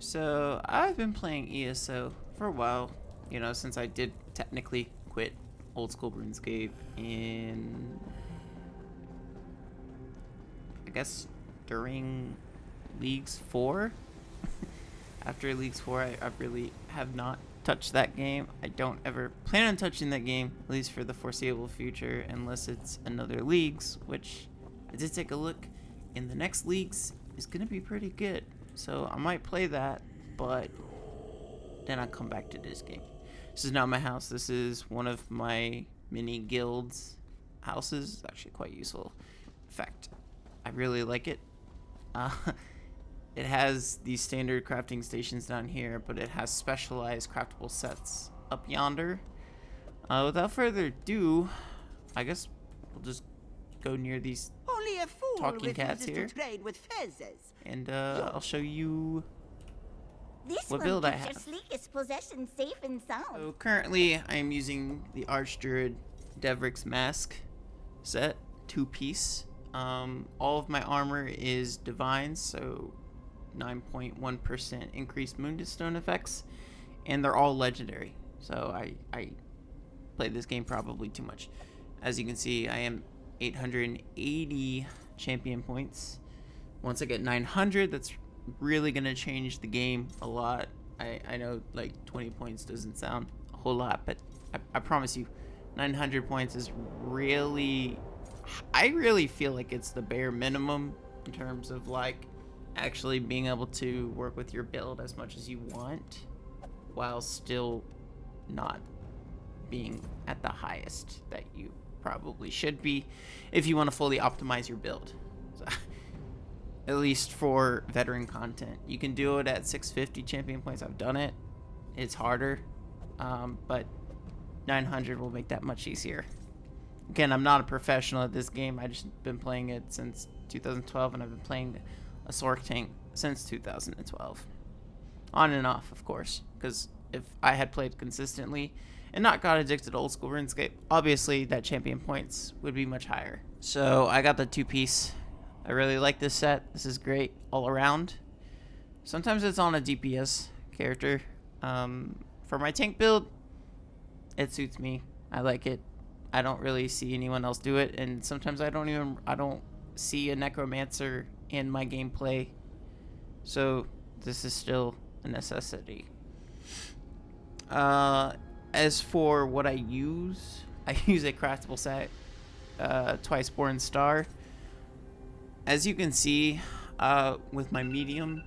So I've been playing ESO for a while, since I did technically quit old school RuneScape in, I guess, during Leagues 4. After Leagues 4, I really have not touched that game. I don't ever plan on touching that game, at least for the foreseeable future, unless it's another Leagues, which I did take a look, and the next Leagues is going to be pretty good. So I might play that, but then I'll come back to this game. This is not my house. This is one of my mini guilds houses. It's actually quite useful. In fact, I really like it. Uh, it has these standard crafting stations down here, but it has specialized craftable sets up yonder. Without further ado, I guess we'll just go near these Only a fool talking cats refuses here, to trade with fezzes. and I'll show you This what one build I keeps your have. sleekest possession safe and sound. So currently, I am using the Archdruid Devric's Mask set, 2-piece. All of my armor is divine, so 9.1% increased Moonstone effects, and they're all legendary. So I play this game probably too much. As you can see, I am 880 champion points. Once I get 900, that's really gonna change the game a lot. I know like 20 points doesn't sound a whole lot, but I promise you 900 points is really, I really feel like it's the bare minimum in terms of like actually being able to work with your build as much as you want while still not being at the highest that you probably should be if you want to fully optimize your build. So, at least for veteran content, you can do it at 650 champion points. I've done it. It's harder, but 900 will make that much easier. Again, I'm not a professional at this game. I just been playing it since 2012, and I've been playing a Sorc tank since 2012, on and off, of course, because if I had played consistently and not got addicted to old school RuneScape, obviously that champion points would be much higher. So I got the 2-piece. I really like this set. This is great all around. Sometimes it's on a DPS character. For my tank build, it suits me. I like it. I don't really see anyone else do it, and sometimes I don't see a necromancer in my gameplay. So this is still a necessity. As for what I use a craftable set, Twice Born Star. As you can see, with my medium,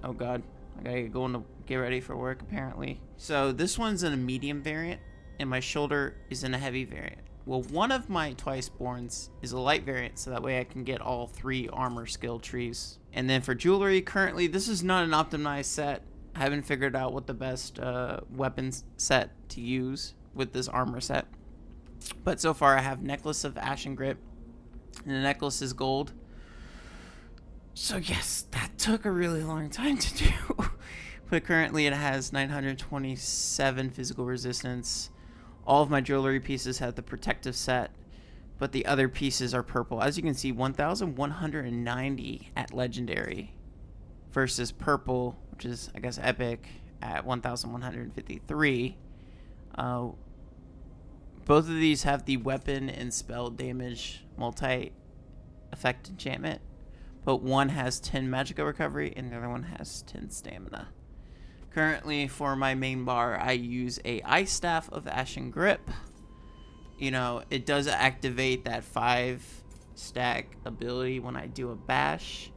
oh god, I gotta get ready for work apparently. So this one's in a medium variant, and my shoulder is in a heavy variant. Well, one of my Twice Borns is a light variant, so that way I can get all 3 armor skill trees. And then for jewelry, currently this is not an optimized set. I haven't figured out what the best weapons set to use with this armor set. But so far I have Necklace of Ashen Grip, and the necklace is gold. So yes, that took a really long time to do. But currently it has 927 physical resistance. All of my jewelry pieces have the protective set, but the other pieces are purple. As you can see, 1,190 at legendary versus purple, which is, I guess, epic, at 1,153. Both of these have the weapon and spell damage multi-effect enchantment, but one has 10 magicka recovery and the other one has 10 stamina. Currently, for my main bar, I use a Ice Staff of Ashen Grip. It does activate that 5-stack ability when I do a bash,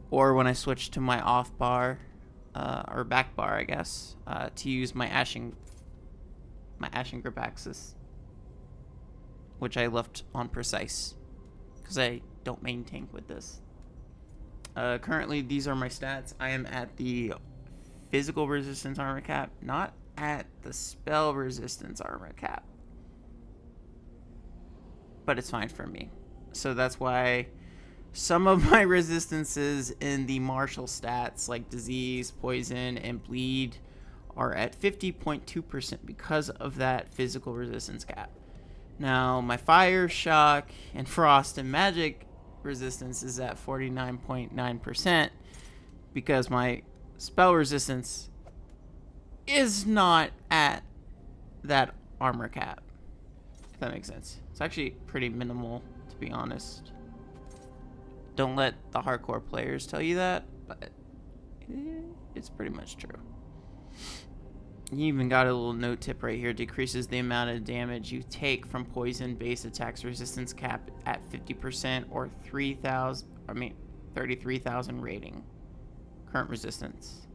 or when I switch to my off bar, or back bar, I guess, to use my Ashen Grip Axis, which I left on precise because I don't main tank with this. Currently, these are my stats. I am at the physical resistance armor cap, not at the spell resistance armor cap, but it's fine for me. So that's why some of my resistances in the martial stats, like disease, poison, and bleed, are at 50.2% because of that physical resistance cap. Now, my fire, shock, and frost and magic resistance is at 49.9% because my spell resistance is not at that armor cap, if that makes sense. It's actually pretty minimal, to be honest. Don't let the hardcore players tell you that, but it's pretty much true. You even got a little note tip right here. Decreases the amount of damage you take from poison-based attacks resistance cap at 50% or 33,000 rating. Current resistance.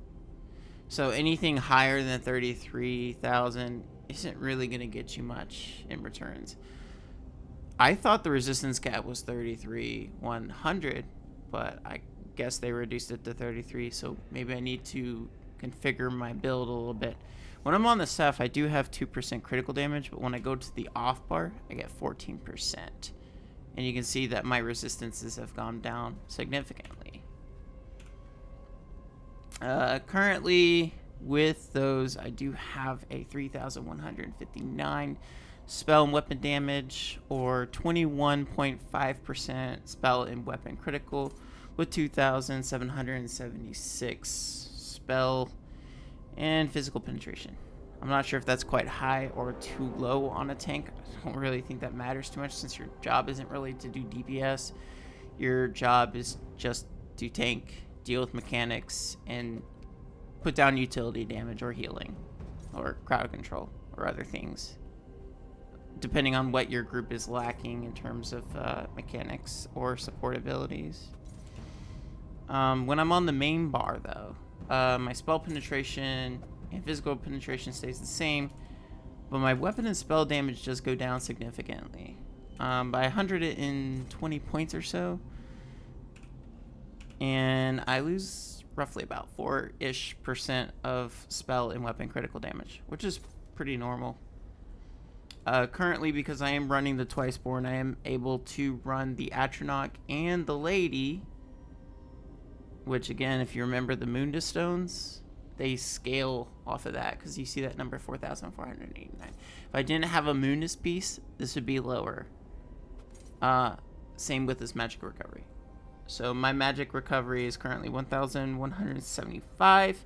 So anything higher than 33,000 isn't really going to get you much in returns. I thought the resistance cap was 33,100, but I guess they reduced it to 33, so maybe I need to configure my build a little bit. When I'm on the Ceph, I do have 2% critical damage, but when I go to the off bar, I get 14%. And you can see that my resistances have gone down significantly. Currently, with those, I do have a 3,159 spell and weapon damage, or 21.5% spell and weapon critical, with 2,776 spell and physical penetration. I'm not sure if that's quite high or too low on a tank. I don't really think that matters too much, since your job isn't really to do DPS. Your job is just to tank, deal with mechanics, and put down utility damage or healing or crowd control or other things, depending on what your group is lacking in terms of mechanics or support abilities. When I'm on the main bar, though, my spell penetration and physical penetration stays the same, but my weapon and spell damage does go down significantly, by 120 points or so, and I lose roughly about 4-ish% of spell and weapon critical damage, which is pretty normal. Currently, because I am running the Twiceborn, I am able to run the Atronach and the Lady, which, again, if you remember the Munda Stones, they scale off of that, because you see that number 4,489. If I didn't have a Mundus piece, this would be lower. Same with this magic recovery. So my magic recovery is currently 1,175,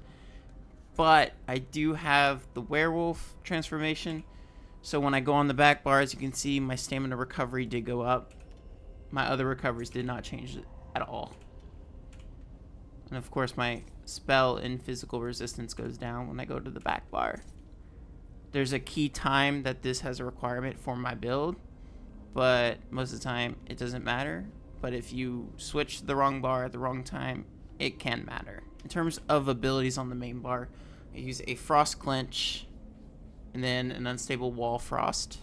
but I do have the werewolf transformation. So when I go on the back bar, as you can see, my stamina recovery did go up. My other recoveries did not change at all. And of course, my spell and physical resistance goes down when I go to the back bar. There's a key time that this has a requirement for my build, but most of the time it doesn't matter. But if you switch the wrong bar at the wrong time, it can matter. In terms of abilities on the main bar, I use a Frost Clench and then an Unstable Wall Frost.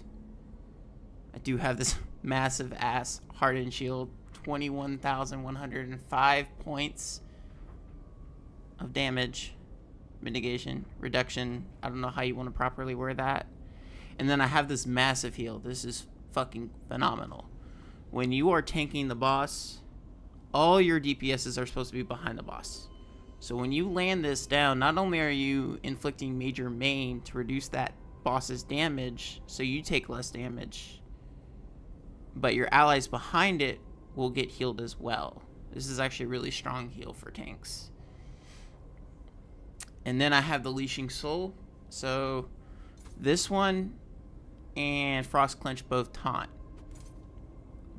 I do have this massive ass Hardened Shield, 21,105 points of damage, mitigation, reduction. I don't know how you want to properly word that. And then I have this massive heal. This is fucking phenomenal. When you are tanking the boss, all your DPSs are supposed to be behind the boss. So when you land this down, not only are you inflicting major main to reduce that boss's damage, so you take less damage, but your allies behind it will get healed as well. This is actually a really strong heal for tanks. And then I have the Leashing Soul. So this one and Frost Clench both taunt.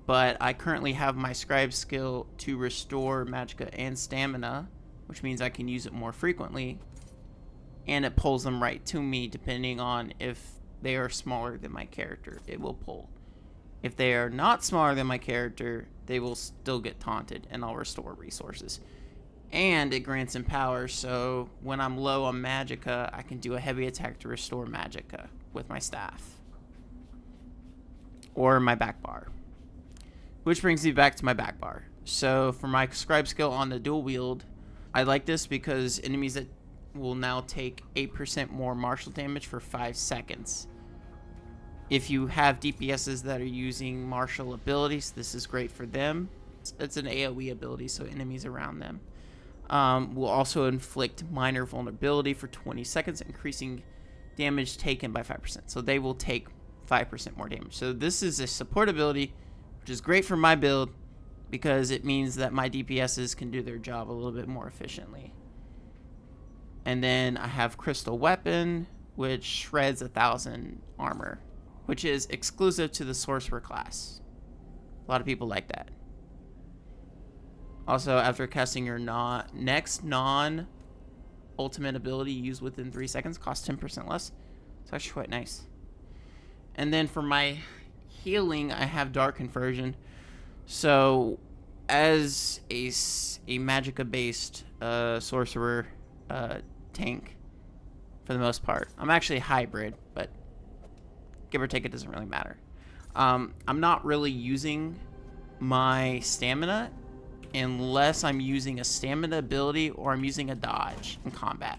But I currently have my Scribe skill to restore Magicka and Stamina, which means I can use it more frequently. And it pulls them right to me depending on if they are smaller than my character. It will pull. If they are not smaller than my character, they will still get taunted and I'll restore resources. And it grants Empower, so when I'm low on Magicka, I can do a heavy attack to restore Magicka with my staff. Or my back bar. Which brings me back to my back bar. So for my Scribe skill on the dual wield, I like this because enemies that will now take 8% more martial damage for 5 seconds. If you have DPSs that are using martial abilities, this is great for them. It's an AoE ability, so enemies around them. Will also inflict minor vulnerability for 20 seconds, increasing damage taken by 5%. So they will take 5% more damage. So this is a support ability, which is great for my build because it means that my DPSs can do their job a little bit more efficiently. And then I have Crystal Weapon, which shreds 1,000 armor, which is exclusive to the Sorcerer class. A lot of people like that. Also, after casting your next non-ultimate ability used within 3 seconds, costs 10% less. It's actually quite nice. And then for my healing, I have Dark Conversion. So, as a Magicka-based sorcerer tank, for the most part, I'm actually hybrid, but give or take, it doesn't really matter. I'm not really using my stamina unless I'm using a stamina ability or I'm using a dodge in combat.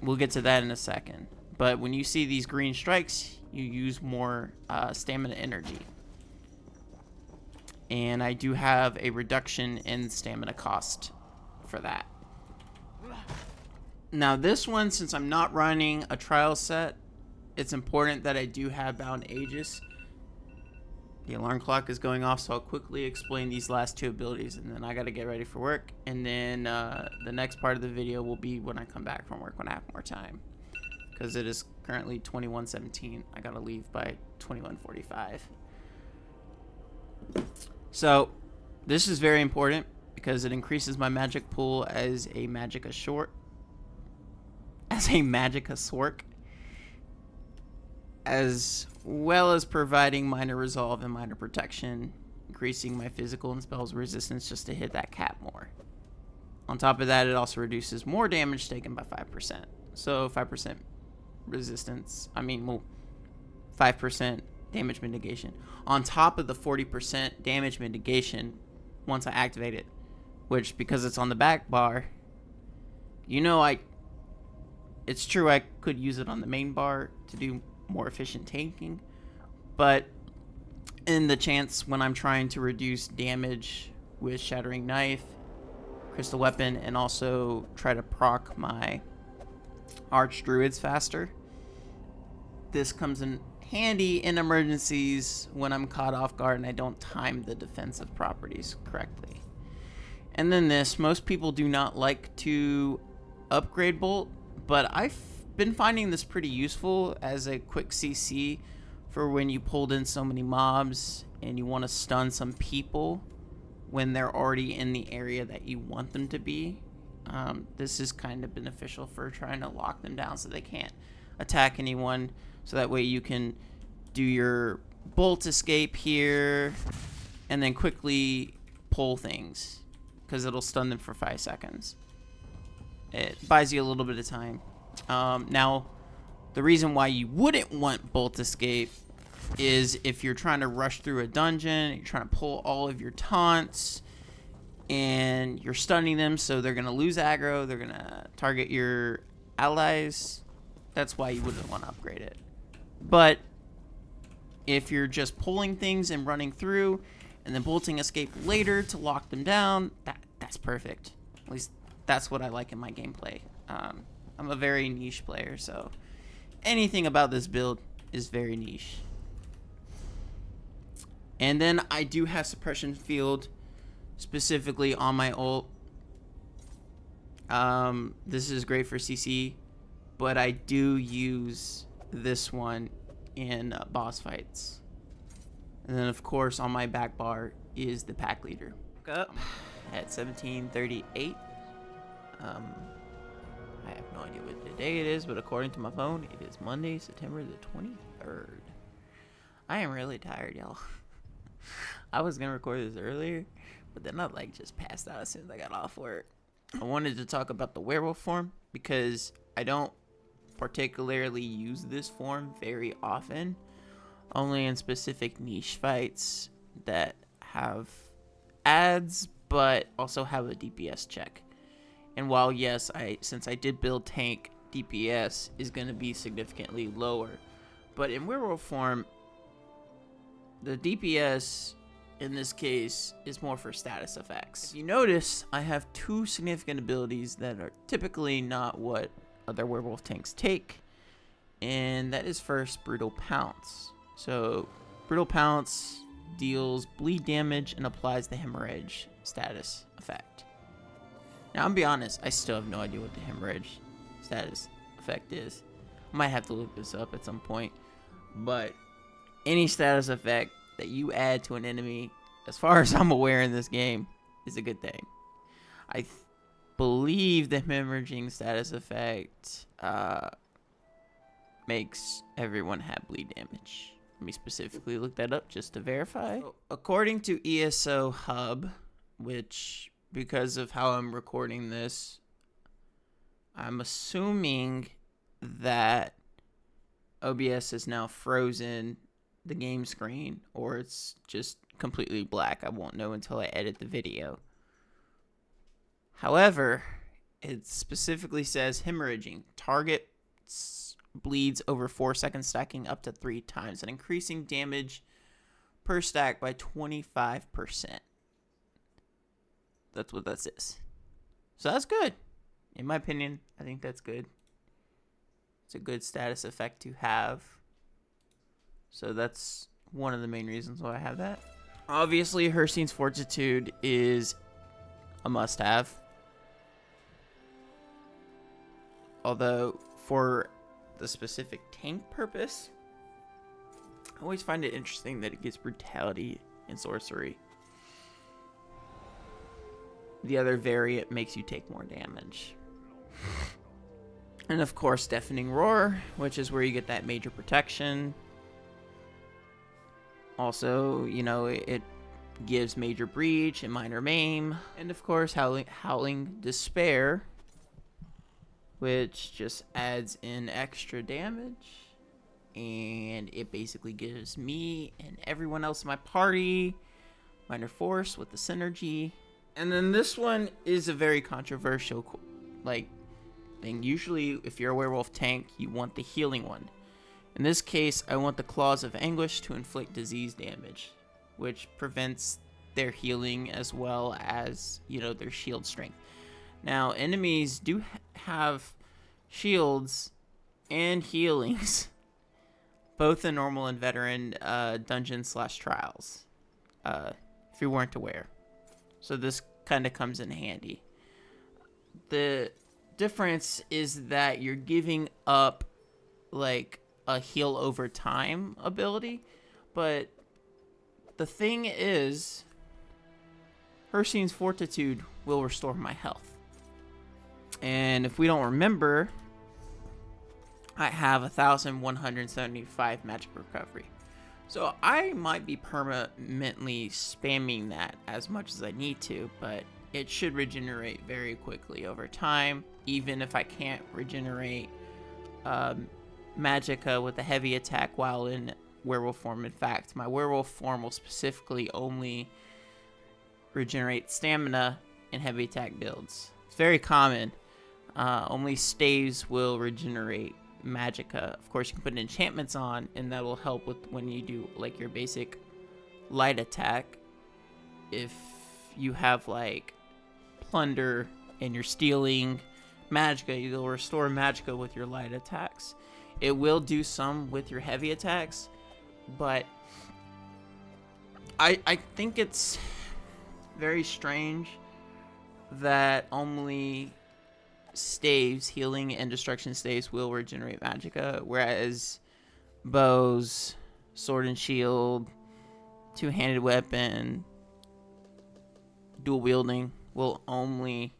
We'll get to that in a second. But when you see these green strikes, you use more stamina energy. And I do have a reduction in stamina cost for that. Now this one, since I'm not running a trial set, it's important that I do have Bound Aegis. The alarm clock is going off, so I'll quickly explain these last 2 abilities, and then I gotta get ready for work. And then the next part of the video will be when I come back from work, when I have more time. Because it is currently 21:17. I gotta leave by 21:45. So, this is very important because it increases my magic pool as a Magicka Sorc, as well as providing minor resolve and minor protection, increasing my physical and spells resistance just to hit that cap more. On top of that, it also reduces more damage taken by 5%. So 5% resistance, 5% damage mitigation. On top of the 40% damage mitigation once I activate it, which, because it's on the back bar, it's true I could use it on the main bar to do more efficient tanking, but in the chance when I'm trying to reduce damage with Shattering Knife, Crystal Weapon, and also try to proc my Archdruids faster, this comes in handy in emergencies when I'm caught off guard and I don't time the defensive properties correctly. And then this, most people do not like to upgrade Bolt, but I've been finding this pretty useful as a quick CC for when you pulled in so many mobs and you want to stun some people when they're already in the area that you want them to be. This is kind of beneficial for trying to lock them down so they can't attack anyone, so that way you can do your bolt escape here and then quickly pull things, because it'll stun them for 5 seconds. It buys you a little bit of time. Now, the reason why you wouldn't want bolt escape is if you're trying to rush through a dungeon, you're trying to pull all of your taunts, and you're stunning them, so they're going to lose aggro, they're going to target your allies. That's why you wouldn't want to upgrade it. But if you're just pulling things and running through, and then bolting escape later to lock them down, that's perfect. At least that's what I like in my gameplay. I'm a very niche player, so anything about this build is very niche. And then I do have Suppression Field specifically on my ult. This is great for CC, but I do use this one in boss fights. And then, of course, on my back bar is the pack leader. Up at 17:38. I have no idea what day it is, but according to my phone, it is Monday, September the 23rd. I am really tired, y'all. I was gonna record this earlier, but then I just passed out as soon as I got off work. I wanted to talk about the werewolf form because I don't particularly use this form very often, only in specific niche fights that have adds but also have a DPS check. And while yes, since I did build tank, DPS is going to be significantly lower, but in werewolf form, the DPS in this case is more for status effects. If you notice, I have 2 significant abilities that are typically not what other werewolf tanks take, and that is first Brutal Pounce. So Brutal Pounce deals bleed damage and applies the hemorrhage status effect. Now, I'll be honest, I still have no idea what the hemorrhage status effect is. I might have to look this up at some point. But any status effect that you add to an enemy, as far as I'm aware in this game, is a good thing. I believe the hemorrhaging status effect makes everyone have bleed damage. Let me specifically look that up just to verify. According to ESO Hub, which, because of how I'm recording this, I'm assuming that OBS is now frozen the game screen, or it's just completely black. I won't know until I edit the video. However, it specifically says hemorrhaging. Target bleeds over 4 seconds, stacking up to 3 times and increasing damage per stack by 25%. That's what that says. So that's good. In my opinion, I think that's good. It's a good status effect to have. So that's one of the main reasons why I have that. Obviously, Hircine's Fortitude is a must-have. Although, for the specific tank purpose, I always find it interesting that it gives brutality and sorcery. The other variant makes you take more damage. And of course, Deafening Roar, which is where you get that major protection. Also, you know, it gives major breach and minor maim. And of course, Howling Despair, which just adds in extra damage. And it basically gives me and everyone else in my party minor force with the synergy. And then this one is a very controversial thing. Usually, if you're a werewolf tank, you want the healing one. In this case, I want the Claws of Anguish to inflict disease damage, which prevents their healing as well as, you know, their shield strength. Now, enemies do have shields and healings, both in normal and veteran dungeon/trials, if you weren't aware. So this kind of comes in handy. The difference is that you're giving up like a heal over time ability, but the thing is, Hircine's Fortitude will restore my health. And if we don't remember, I have 1,175 magic recovery. So I might be permanently spamming that as much as I need to, but it should regenerate very quickly over time, even if I can't regenerate Magicka with a heavy attack while in werewolf form. In fact, my werewolf form will specifically only regenerate stamina in heavy attack builds. It's very common. Only staves will regenerate Magicka. Of course, you can put enchantments on, and that will help with when you do like your basic light attack. If you have like plunder and you're stealing Magicka, you'll restore Magicka with your light attacks. It will do some with your heavy attacks, but I think it's very strange that only staves, healing and destruction staves, will regenerate Magicka, whereas bows, sword and shield, two-handed weapon, dual wielding will only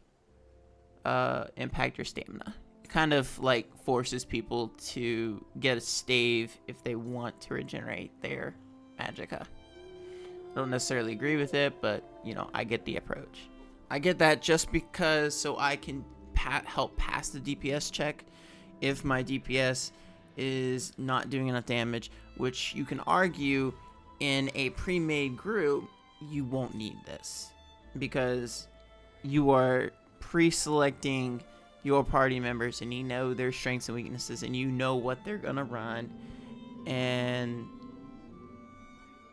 impact your stamina. It kind of like forces people to get a stave if they want to regenerate their Magicka. I don't necessarily agree with it, but you know, I get the approach. I get that just because so I can help pass the DPS check if my DPS is not doing enough damage, which you can argue in a pre-made group you won't need this because you are pre-selecting your party members and you know their strengths and weaknesses and you know what they're gonna run. And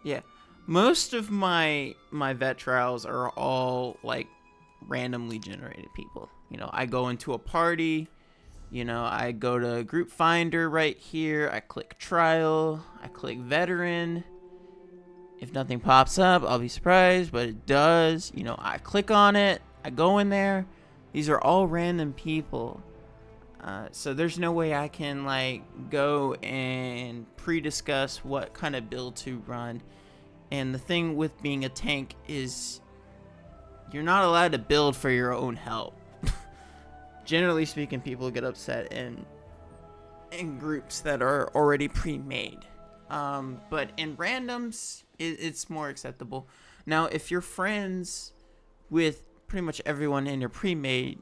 yeah, most of my vet trials are all like randomly generated people. You know, I go into a party, you know, I go to group finder right here, I click trial, I click veteran. If nothing pops up, I'll be surprised, but it does. You know, I click on it, I go in there, These are all random people. So there's no way I can like go and pre-discuss what kind of build to run. And the thing with being a tank is you're not allowed to build for your own help. Generally speaking, people get upset in groups that are already pre-made. But in randoms, it's more acceptable. Now, if you're friends with pretty much everyone in your pre-made,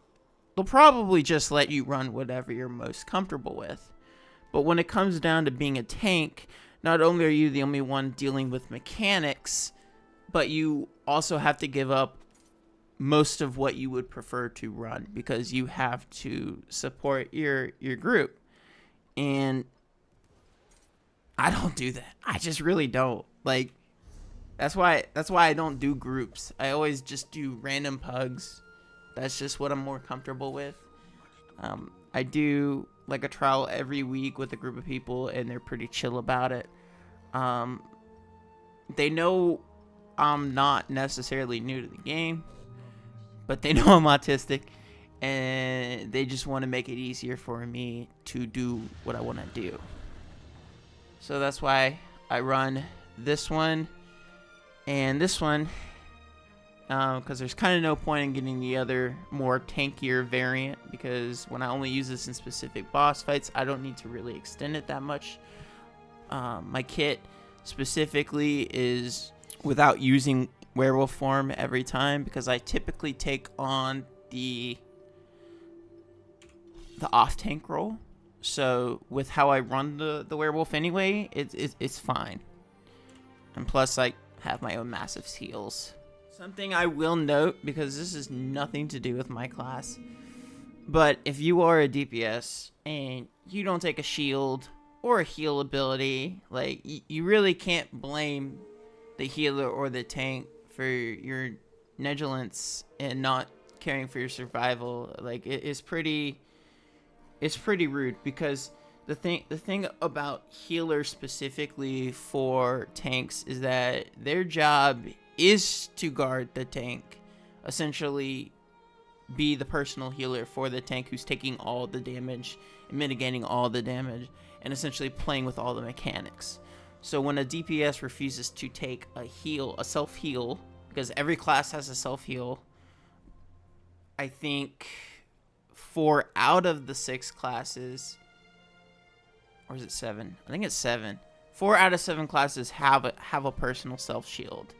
they'll probably just let you run whatever you're most comfortable with. But when it comes down to being a tank, not only are you the only one dealing with mechanics, but you also have to give up most of what you would prefer to run because you have to support your group. And I don't do that. I just really don't. Like, that's why I don't do groups. I always just do random pugs. That's just what I'm more comfortable with. I do like a trial every week with a group of people, and they're pretty chill about it. They know I'm not necessarily new to the game, but they know I'm autistic, and they just want to make it easier for me to do what I want to do. So that's why I run this one and this one, because there's kind of no point in getting the other more tankier variant, because when I only use this in specific boss fights, I don't need to really extend it that much. My kit specifically is without using werewolf form every time, because I typically take on the off tank role. So with how I run the werewolf anyway, it's fine. And plus I have my own massive heals. Something I will note, because this has nothing to do with my class, but if you are a DPS and you don't take a shield or a heal ability, like you really can't blame the healer or the tank for your negligence and not caring for your survival. Like it's pretty rude, because the thing about healers specifically for tanks is that their job is to guard the tank, essentially be the personal healer for the tank who's taking all the damage and mitigating all the damage and essentially playing with all the mechanics. So when a DPS refuses to take a self-heal, because every class has a self-heal, I think 4 out of the 6 classes, or is it 7? I think it's 7. 4 out of 7 classes have a personal self-shield.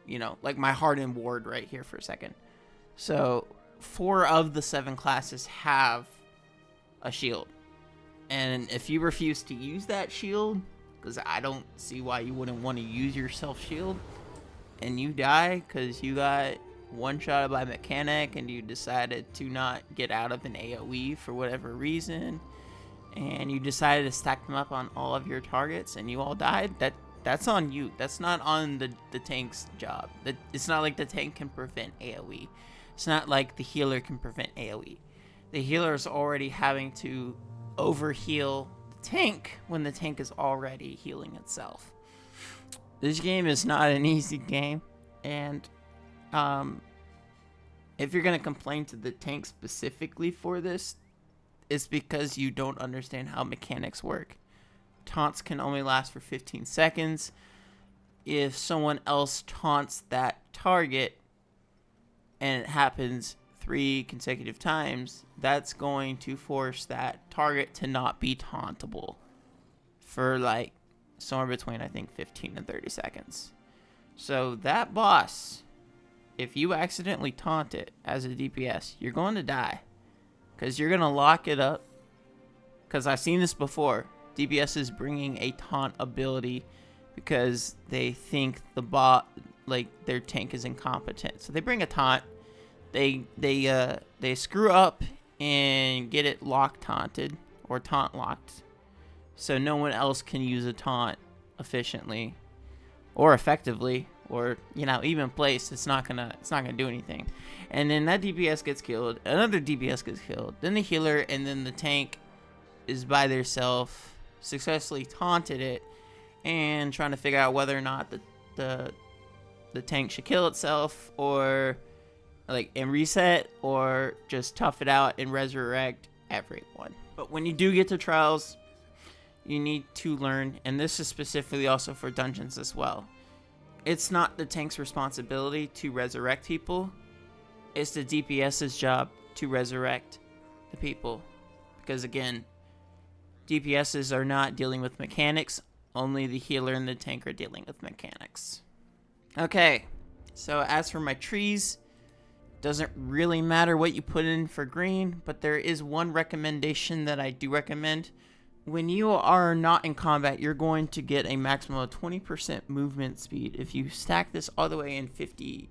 You know, like my hardened ward right here for a second. So 4 of the 7 classes have a shield. And if you refuse to use that shield, because I don't see why you wouldn't want to use your self-shield, and you die because you got one-shotted by mechanic and you decided to not get out of an AoE for whatever reason, and you decided to stack them up on all of your targets and you all died, that's on you. That's not on the tank's job. It's not like the tank can prevent AoE. It's not like the healer can prevent AoE. The healer is already having to overheal the tank when the tank is already healing itself. This game is not an easy game, and if you're gonna complain to the tank specifically for this, it's because you don't understand how mechanics work. Taunts can only last for 15 seconds. If someone else taunts that target and it happens 3 consecutive times, that's going to force that target to not be tauntable for like somewhere between, I think, 15 and 30 seconds. So that boss, if you accidentally taunt it as a DPS, you're going to die, because you're going to lock it up. Because I've seen this before. DPS is bringing a taunt ability because they think the bot, like their tank, is incompetent. So they bring a taunt. They screw up and get it lock taunted or taunt locked, so no one else can use a taunt efficiently or effectively, or even place. It's not gonna do anything. And then that DPS gets killed. Another DPS gets killed. Then the healer and then the tank is by themselves, successfully taunted it, and trying to figure out whether or not the tank should kill itself or like and reset, or just tough it out and resurrect everyone. But when you do get to trials, you need to learn, and this is specifically also for dungeons as well. It's not the tank's responsibility to resurrect people. It's the DPS's job to resurrect the people. Because again, DPSs are not dealing with mechanics. Only the healer and the tank are dealing with mechanics. Okay, so as for my trees, doesn't really matter what you put in for green, but there is one recommendation that I do recommend. When you are not in combat, you're going to get a maximum of 20% movement speed if you stack this all the way in 50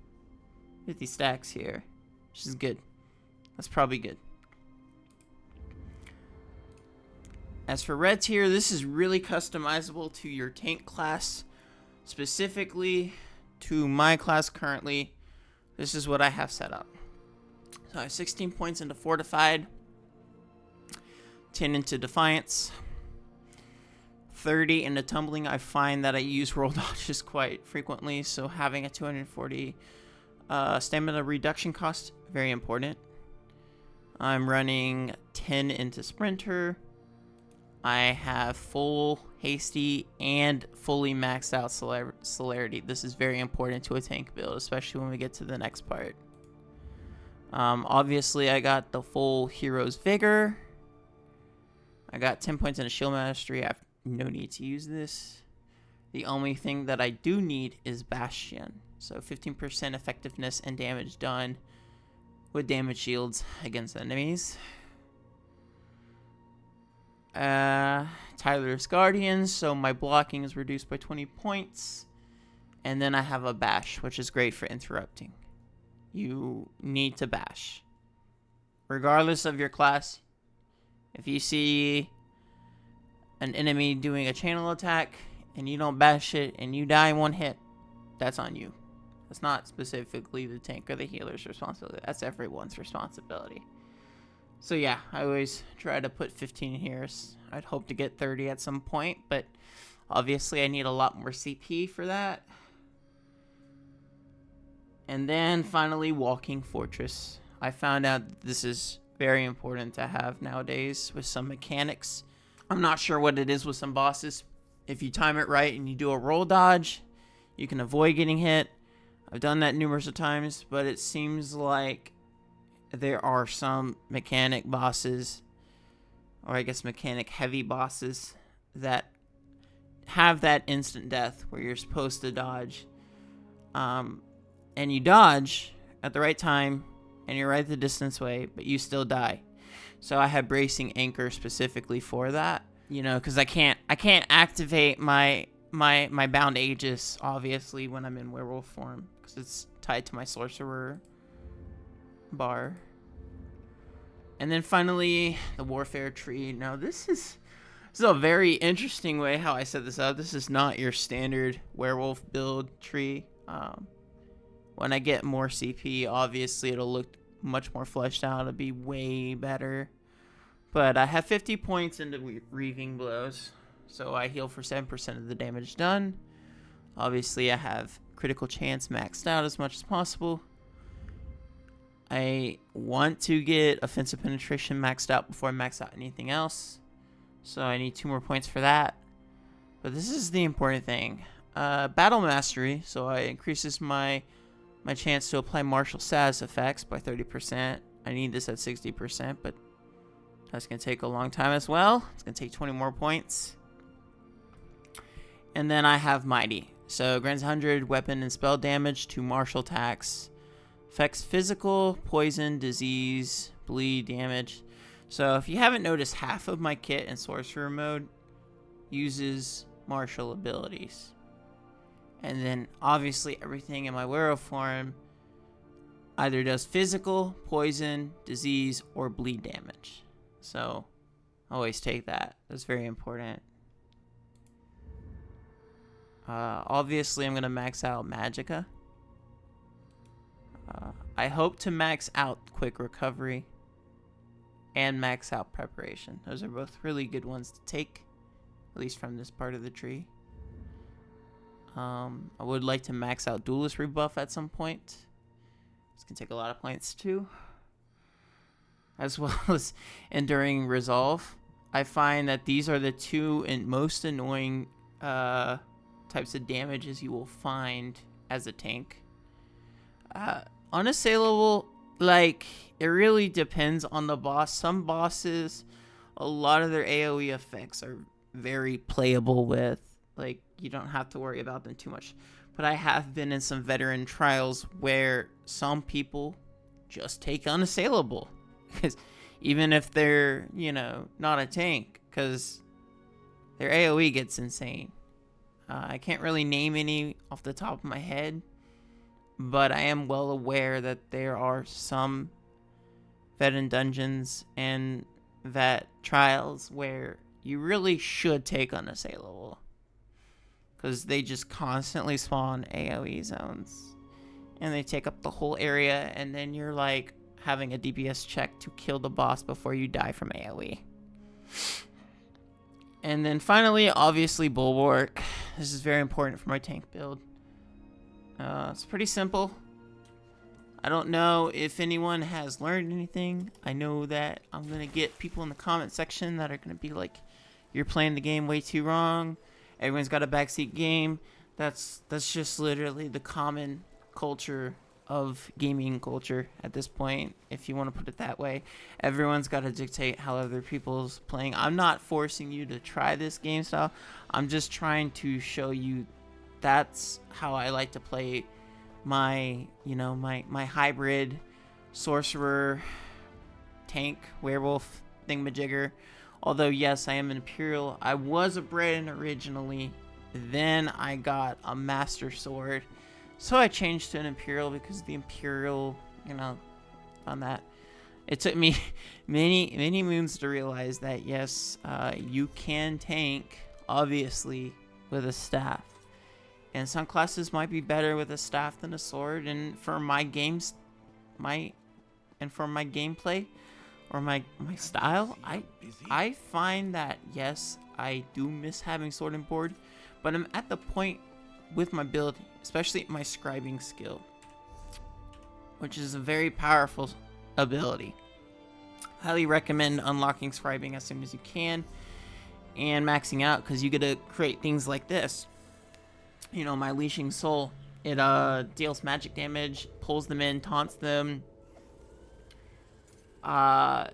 stacks here, which is good. That's probably good. As for red tier, this is really customizable to your tank class, specifically to my class currently. This is what I have set up. So I have 16 points into Fortified, 10 into Defiance, 30 into Tumbling. I find that I use roll dodges quite frequently, so having a 240 stamina reduction cost, very important. I'm running 10 into Sprinter. I have full hasty and fully maxed out celerity. This is very important to a tank build, especially when we get to the next part. Obviously, I got the full hero's vigor. I got 10 points in a shield mastery. I have no need to use this. The only thing that I do need is Bastion. So 15% effectiveness and damage done with damage shields against enemies. Tyler's Guardians, so my blocking is reduced by 20 points. And then I have a bash, which is great for interrupting. You need to bash. Regardless of your class, if you see an enemy doing a channel attack and you don't bash it and you die in one hit, that's on you. That's not specifically the tank or the healer's responsibility. That's everyone's responsibility. So yeah, I always try to put 15 here. I'd hope to get 30 at some point, but obviously I need a lot more CP for that. And then finally, Walking Fortress. I found out this is very important to have nowadays with some mechanics. I'm not sure what it is with some bosses. If you time it right and you do a roll dodge, you can avoid getting hit. I've done that numerous of times, but it seems like there are some mechanic bosses, or I guess mechanic heavy bosses, that have that instant death where you're supposed to dodge. And you dodge at the right time, and you're right the distance way, but you still die. So I have Bracing Anchor specifically for that, you know, because I can't activate my Bound Aegis, obviously, when I'm in werewolf form, because it's tied to my sorcerer bar. And then finally, the Warfare Tree. Now this is a very interesting way how I set this up. This is not your standard werewolf build tree. When I get more CP, obviously it'll look much more fleshed out. It'll be way better. But I have 50 points into Reaving Blows, so I heal for 7% of the damage done. Obviously, I have Critical Chance maxed out as much as possible. I want to get Offensive Penetration maxed out before I max out anything else, so I need 2 more points for that. But this is the important thing. Battle Mastery, so it increases my chance to apply martial status effects by 30%. I need this at 60%, but that's going to take a long time as well. It's going to take 20 more points. And then I have Mighty. So grants 100 weapon and spell damage to martial attacks. Affects physical, poison, disease, bleed damage. So if you haven't noticed, half of my kit in sorcerer mode uses martial abilities. And then obviously everything in my werewolf form either does physical, poison, disease, or bleed damage. So always take that. That's very important. Obviously I'm going to max out Magicka. I hope to max out Quick Recovery and max out Preparation. Those are both really good ones to take, at least from this part of the tree. I would like to max out Duelist Rebuff at some point. This can take a lot of points too. As well as Enduring Resolve. I find that these are the two most annoying types of damages you will find as a tank. Unassailable, like, it really depends on the boss. Some bosses, a lot of their AoE effects are very playable with. Like, you don't have to worry about them too much. But I have been in some veteran trials where some people just take unassailable. Because even if they're, not a tank, because their AoE gets insane. I can't really name any off the top of my head, but I am well aware that there are some veteran dungeons and vet trials where you really should take unassailable. Because they just constantly spawn AoE zones. And they take up the whole area, and then you're like having a DPS check to kill the boss before you die from AoE. And then finally, obviously, Bulwark. This is very important for my tank build. It's pretty simple. I don't know if anyone has learned anything. I know that I'm going to get people in the comment section that are going to be like, you're playing the game way too wrong. Everyone's got a backseat game. That's just literally the common culture of gaming culture at this point, if you want to put it that way. Everyone's got to dictate how other people's playing. I'm not forcing you to try this game style. I'm just trying to show you that's how I like to play my hybrid sorcerer tank werewolf thingamajigger. Although yes, I am an Imperial. I was a Breton originally, then I got a Master Sword. So I changed to an Imperial because the Imperial, on that. It took me many moons to realize that, yes, you can tank, obviously, with a staff. And some classes might be better with a staff than a sword. And for my games, for my gameplay, or my style, I find that, yes, I do miss having sword and board. But I'm at the point with my build, especially my scribing skill, which is a very powerful ability. Highly recommend unlocking scribing as soon as you can and maxing out, because you get to create things like this. My Leashing Soul, it deals magic damage, pulls them in, taunts them, and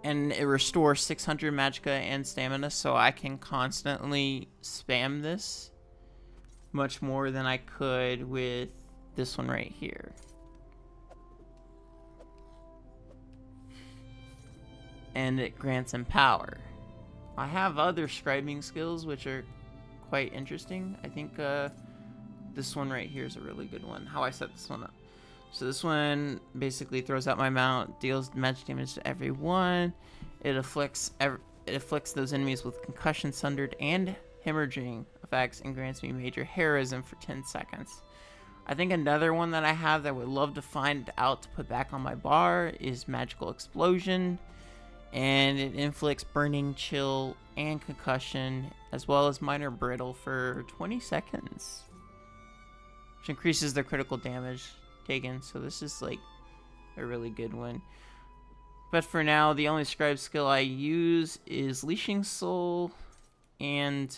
it restores 600 magicka and stamina, so I can constantly spam this much more than I could with this one right here. And it grants him power. I have other scribing skills which are quite interesting. I think this one right here is a really good one, how I set this one up. So this one basically throws out my mount, deals magic damage to everyone. It afflicts those enemies with concussion, sundered, and hemorrhaging effects, and grants me major heroism for 10 seconds. I think another one that I have that I would love to find out to put back on my bar is Magical Explosion. And it inflicts burning, chill, and concussion, as well as minor brittle for 20 seconds. Which increases their critical damage taken, so this is like a really good one. But for now, the only scribe skill I use is Leashing Soul and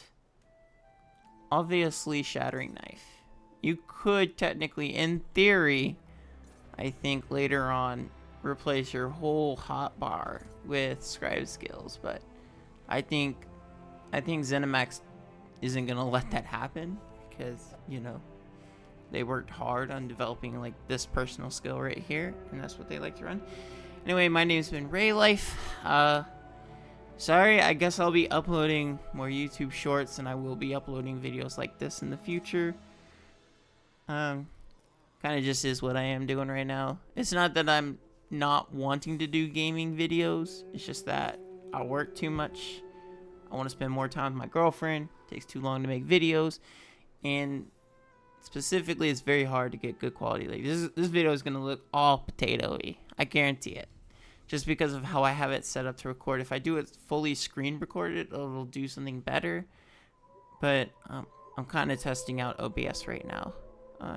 obviously Shattering Knife. You could technically, in theory, I think later on, replace your whole hotbar with scribe skills, but I think ZeniMax isn't gonna let that happen, because they worked hard on developing like this personal skill right here, and that's what they like to run. Anyway, my name's been Raylife. Sorry, I guess I'll be uploading more YouTube shorts, and I will be uploading videos like this in the future. Kind of just is what I am doing right now. It's not that I'm not wanting to do gaming videos, it's just that I work too much. I want to spend more time with my girlfriend. It takes too long to make videos, and specifically, it's very hard to get good quality. Like this video is gonna look all potato-y. I guarantee it. Just because of how I have it set up to record. If I do it fully screen recorded, it'll do something better. But I'm kind of testing out OBS right now,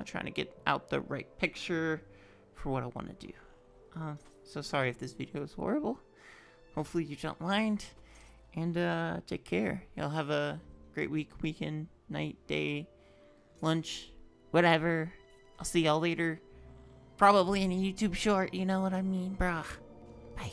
trying to get out the right picture for what I want to do. So sorry if this video is horrible. Hopefully you don't mind. And take care. Y'all have a great week, weekend, night, day, lunch, whatever. I'll see y'all later. Probably in a YouTube short, you know what I mean, brah. Bye.